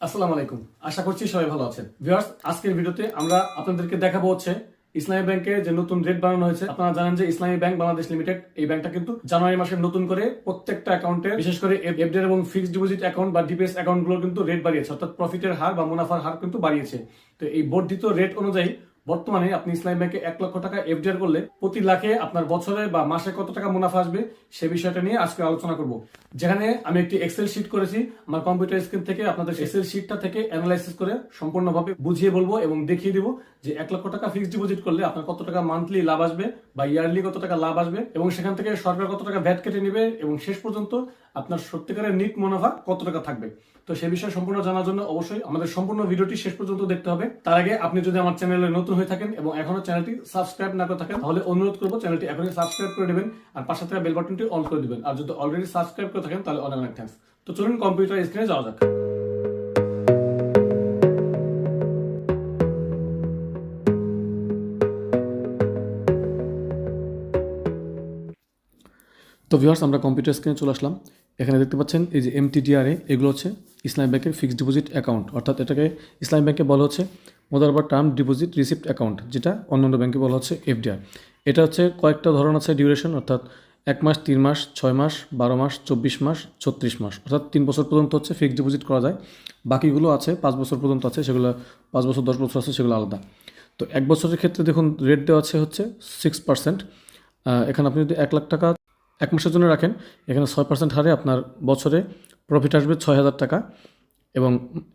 আসসালামু আলাইকুম। আশা করছি সবাই ভালো আছেন। ভিউয়ার্স, আজকের ভিডিওতে আমরা আপনাদেরকে দেখাবো হচ্ছে ইসলামী ব্যাংকে যে নতুন রেট বানানো হয়েছে। আপনারা জানেন যে ইসলামী ব্যাংক বাংলাদেশ লিমিটেড এই ব্যাংকটা কিন্তু জানুয়ারি মাসে নতুন করে প্রত্যেকটা অ্যাকাউন্টে, বিশেষ করে এফডিআর এবং ফিক্সড ডিপোজিট অ্যাকাউন্ট বা ডিপিএস অ্যাকাউন্ট গুলো কিন্তু রেট বাড়িয়েছে, অর্থাৎ প্রফিটের হার বা মুনাফার হার কিন্তু বাড়িয়েছে। তো এই বর্ধিত রেট অনুযায়ী বর্তমানে আপনি ইসলামী ব্যাংকে 1 লক্ষ টাকা এফডিআর করলে প্রতি লাখে আপনার বছরে বা মাসে কত টাকা মুনাফা আসবে সে বিষয়টা নিয়ে আজকে আলোচনা করব। যেখানে আমি একটি এক্সেল শিট করেছি আমার কম্পিউটার স্ক্রিন থেকে, আপনাদের এক্সেল শিটটা থেকে অ্যানালাইসিস করে সম্পূর্ণভাবে বুঝিয়ে বলবো এবং দেখিয়ে দিব যে 1 লক্ষ টাকা ফিক্সড ডিপোজিট করলে আপনার কত টাকা মান্থলি লাভ আসবে বা ইয়ারলি কত টাকা লাভ আসবে এবং সেখান থেকে সরকার কত টাকা ভ্যাট কেটে নেবে এবং শেষ পর্যন্ত আপনার সত্যিকারের নিট মুনাফা কত টাকা থাকবে। তো সে বিষয়ে সম্পূর্ণ জানার জন্য অবশ্যই আমাদের সম্পূর্ণ ভিডিওটি শেষ পর্যন্ত দেখতে হবে। তার আগে আপনি যদি আমার চ্যানেলে নতুন হয়ে থাকেন এবং এখনো চ্যানেলটি সাবস্ক্রাইব না করে থাকেন তাহলে অনুরোধ করবো চ্যানেলটি এখনই সাবস্ক্রাইব করে দেবেন আর পাশে থাকা বেল বাটনটি অন করে দিবেন। আর যদি অলরেডি সাবস্ক্রাইব করে থাকেন তাহলে অনেক অনেক থ্যাঙ্কস। তো চলুন কম্পিউটার স্ক্রিনে যাওয়া যাক। তো ভিউয়ার্স, আমরা কম্পিউটার স্ক্রিনে চলে আসলাম। এখানে দেখতে পাচ্ছেন এই যে এমটিডিআরএ, এগুলো হচ্ছে ইসলামী ব্যাংকের ফিক্সড ডিপোজিট অ্যাকাউন্ট, অর্থাৎ এটাকে ইসলামী ব্যাংকে বলা হচ্ছে মোদারবা টার্ম ডিপোজিট রিসিপ্ট অ্যাকাউন্ট, যেটা অন্যান্য ব্যাংকে বলা হচ্ছে এফডিআর। এটা হচ্ছে কয়েকটা ধরন আছে ডিউরেশন, অর্থাৎ 1 মাস, 3 মাস, 6 মাস, 12 মাস, 24 মাস, 36 মাস, অর্থাৎ 3 বছর পর্যন্ত হচ্ছে ফিক্সড ডিপোজিট করা যায়। বাকিগুলো আছে 5 বছর পর্যন্ত আছে, সেগুলো 5 বছর 10 বছর আছে, সেগুলো আলাদা। তো 1 বছরের ক্ষেত্রে দেখুন রেট দেওয়া আছে হচ্ছে 6%। এখানে আপনি যদি 1 লাখ টাকা 1 মাসের জন্য রাখেন, এখানে 6% হারে আপনার বছরে প্রফিট আসবে 6,000 টাকা এবং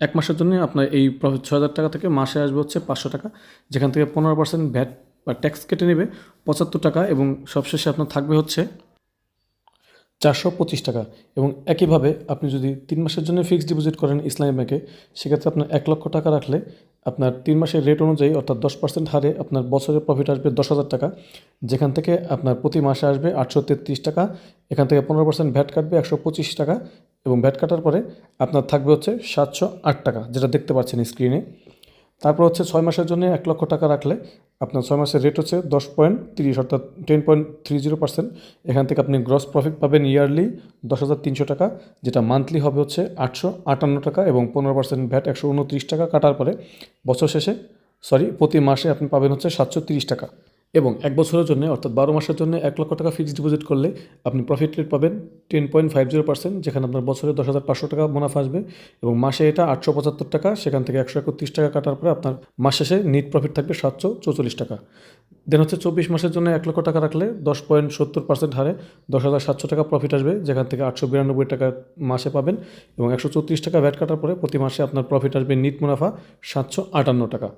1 মাসের জন্য আপনার এই প্রফিট 6,000 টাকা থেকে মাসে আসবে হচ্ছে 500 টাকা, যেখান থেকে 15% ভ্যাট বা ট্যাক্স কেটে নেবে 75 টাকা এবং সবশেষে আপনার থাকবে হচ্ছে 425 টাকা। এবং একইভাবে আপনি যদি 3 মাসের জন্য ফিক্সড ডিপোজিট করেন ইসলামী ব্যাংকে, সেক্ষেত্রে আপনার 1 লক্ষ টাকা রাখলে আপনার 3 মাসের রেট অনুযায়ী অর্থাৎ 10% হারে আপনার বছরে প্রফিট আসবে 10,000 টাকা, যেখান থেকে আপনার প্রতি মাসে আসবে 833 টাকা। এখান থেকে 15% ভ্যাট কাটবে 125 টাকা এবং ভ্যাট কাটার পরে আপনার থাকবে হচ্ছে 708 টাকা, যেটা দেখতে পাচ্ছেন স্ক্রিনে। তারপর হচ্ছে 6 মাসের জন্য 1 লক্ষ টাকা রাখলে আপনার 6 মাসের রেট হচ্ছে 10.30 অর্থাৎ 10.30%। এখান থেকে আপনি গ্রস প্রফিট পাবেন ইয়ারলি 10,300 টাকা, যেটা মান্থলি হবে হচ্ছে 858 টাকা এবং 15% ভ্যাট 129 টাকা কাটার পরে বছর শেষে প্রতি মাসে আপনি পাবেন হচ্ছে 730 টাকা। এবং 1 বছরের জন্য অর্থাৎ 12 মাসের জন্য 1 লক্ষ টাকা ফিক্সড ডিপোজিট করলে আপনি প্রফিট রেট পাবেন 10.50%, যেখানে আপনার বছরে 10,500 টাকা মুনাফা আসবে এবং মাসে এটা 875 টাকা, সেখান থেকে 131 টাকা কাটার পরে আপনার মাস শেষে নিট প্রফিট থাকবে 744 টাকা। দেন হচ্ছে 24 মাসের জন্য 1 লক্ষ টাকা রাখলে 10.70% হারে 10,700 টাকা প্রফিট আসবে, যেখান থেকে 892 টাকা মাসে পাবেন এবং 134 টাকা ভ্যাট কাটার পরে প্রতি মাসে আপনার প্রফিট আসবে নিট মুনাফা 758 টাকা।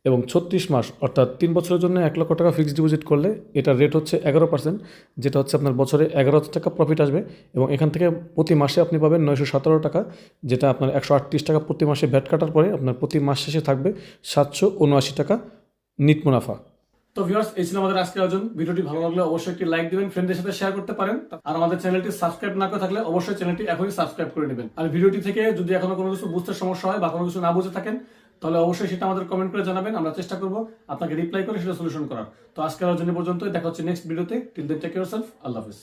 এবং 36 মাস অর্থাৎ 3 বছরের জন্য 1 লক্ষ টাকা ফিক্সড ডিপোজিট করলে এটার রেট হচ্ছে 11%, যেটা হচ্ছে আপনার বছরে 11,000 টাকা প্রফিট আসবে এবং এখান থেকে প্রতি মাসে আপনি পাবেন 917 টাকা, যেটা আপনার 138 টাকা প্রতি মাসে ভ্যাট কাটার পরে আপনার প্রতি মাস শেষে থাকবে 779 টাকা নিট মুনাফা। তো ভিউয়ার্স, এই ছিল আমাদের আজকের আয়োজন। ভিডিওটি ভালো লাগলে অবশ্যই একটি লাইক দিবেন, ফ্রেন্ডদের সাথে শেয়ার করতে পারেন। আর আমাদের চ্যানেলটি সাবস্ক্রাইব না করে থাকলে অবশ্যই চ্যানেলটি এখনই সাবস্ক্রাইব করে নেবেন। আর ভিডিওটি থেকে যদি এখনো কোনো কিছু বুঝতে সমস্যা হয় বা কোনো কিছু না বুঝে থাকেন তাহলে অবশ্যই সেটা আমাদের কমেন্ট করে জানাবেন, আমরা চেষ্টা করব আপনাকে রিপ্লাই করে সেটা সলিউশন করার। তো আজকের আয়োজন পর্যন্ত, দেখা হচ্ছে নেক্সট ভিডিওতে। Till then take care of yourself. আল্লাহ হাফেজ।